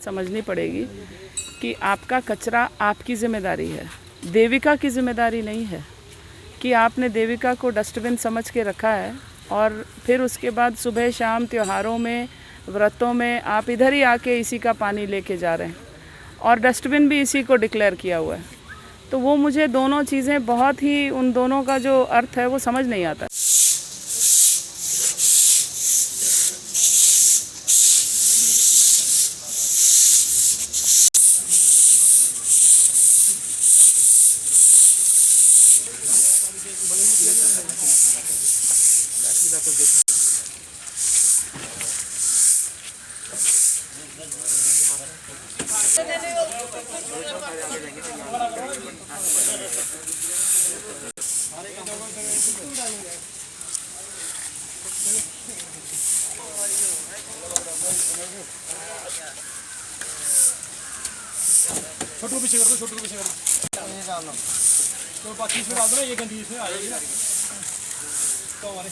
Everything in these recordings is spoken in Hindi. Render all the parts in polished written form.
समझनी पड़ेगी कि आपका कचरा आपकी ज़िम्मेदारी है, देविका की ज़िम्मेदारी नहीं है कि आपने देविका को डस्टबिन समझ के रखा है और फिर उसके बाद सुबह शाम त्योहारों में, व्रतों में आप इधर ही आके इसी का पानी लेके जा रहे हैं और डस्टबिन भी इसी को डिक्लेयर किया हुआ है। तो वो मुझे दोनों चीज़ें बहुत ही, उन दोनों का जो अर्थ है वो समझ नहीं आता। छोटू पीछे कर दो, छोटू पीछे कर दो। तो बाकी इसमें डाल दो ना, ये गंदी इसमें आ जाएगी ना। तो हमारे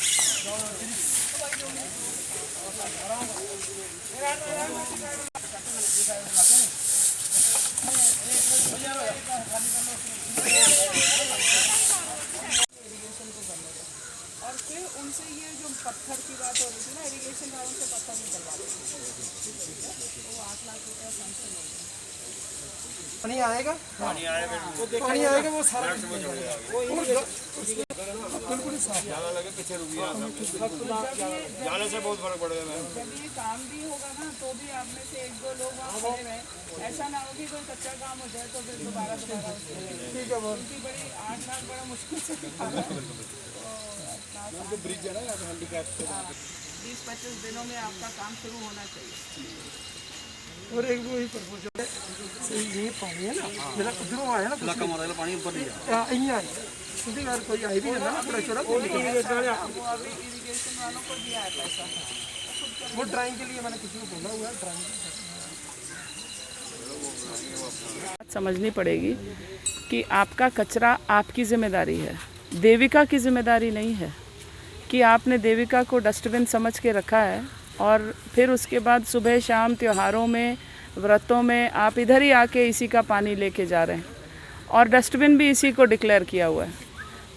और फिर उनसे ये जो पत्थर की बात हो रही थी ना, इरिगेशन वालों से पत्थर निकलवा देंगे, वो 8 लाख रुपया सैंक्शन हो गया। पानी आएगा, पानी आएगा वो सारा बिल्कुल ही साफ। ज़्यादा लगे पीछे रुक गया, जाने से बहुत फर्क पड़ेगा। जब ये काम भी होगा ना तो भी आप में से 1-2 लोग वहाँ खड़े रहे, ऐसा ना हो कि कोई कच्चा काम हो जाए तो फिर दोबारा ठीक है। उनकी बड़ी 8 लाख बड़ा मुश्किल से तो ब्रिज है ना यहाँ पे हैंडीकैप, 20-25 दिनों में आपका काम शुरू होना चाहिए। और एक वही प्रपोजल है, ये पानी है ना मेरा उधरों आया ना, इलाका हमारा पानी ऊपर नहीं आ यहीं आया, क्योंकि यार कोई आई भी है ना थोड़ा छोटा वो अभी इरिगेशन वालों को दिया है पैसा, वो ड्राइंग के लिए मैंने किसी को बोला हुआ है ड्राइंग। समझनी पड़ेगी कि आपका कचरा आपकी ज़िम्मेदारी है, देविका की ज़िम्मेदारी नहीं है कि आपने देविका को डस्टबिन समझ के रखा है और फिर उसके बाद सुबह शाम त्योहारों में, व्रतों में आप इधर ही आके इसी का पानी लेके जा रहे हैं और डस्टबिन भी इसी को डिक्लेयर किया हुआ है।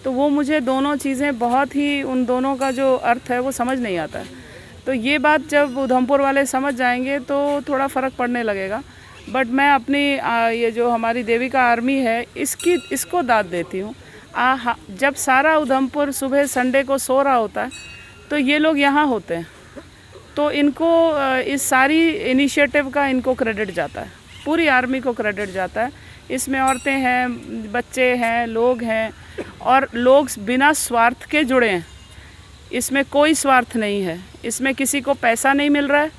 तो वो मुझे दोनों चीज़ें बहुत ही, उन दोनों का जो अर्थ है वो समझ नहीं आता है। तो ये बात जब उधमपुर वाले समझ जाएंगे तो थोड़ा फ़र्क पड़ने लगेगा। बट मैं अपनी ये जो हमारी देविका आर्मी है इसको दाद देती हूँ। जब सारा उधमपुर सुबह संडे को सो रहा होता है तो ये लोग यहाँ होते हैं, तो इनको इस सारी इनिशिएटिव का इनको क्रेडिट जाता है, पूरी आर्मी को क्रेडिट जाता है। इसमें औरतें हैं, बच्चे हैं, लोग हैं और लोग बिना स्वार्थ के जुड़े हैं। इसमें कोई स्वार्थ नहीं है, इसमें किसी को पैसा नहीं मिल रहा है,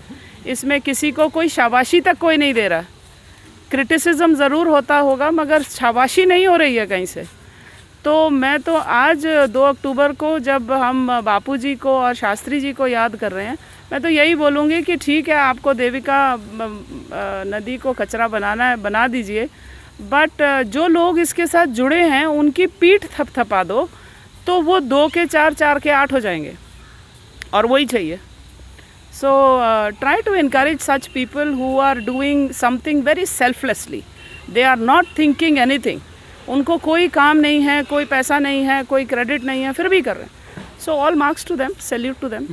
इसमें किसी को कोई शाबाशी तक कोई नहीं दे रहा है। क्रिटिसिज्म ज़रूर होता होगा मगर शाबाशी नहीं हो रही है कहीं से। तो मैं तो आज 2 अक्टूबर को जब हम बापूजी को और शास्त्री जी को याद कर रहे हैं, मैं तो यही बोलूँगी कि ठीक है, आपको देविका नदी को कचरा बनाना है, बना दीजिए, बट जो लोग इसके साथ जुड़े हैं उनकी पीठ थपथपा दो तो वो 2 के 4, 4 के 8 हो जाएंगे और वही चाहिए। So try to encourage such people who are doing something very selflessly. They are not thinking anything. उनको कोई काम नहीं है, कोई पैसा नहीं है, कोई क्रेडिट नहीं है, फिर भी कर रहे हैं। So all marks to them, salute to them.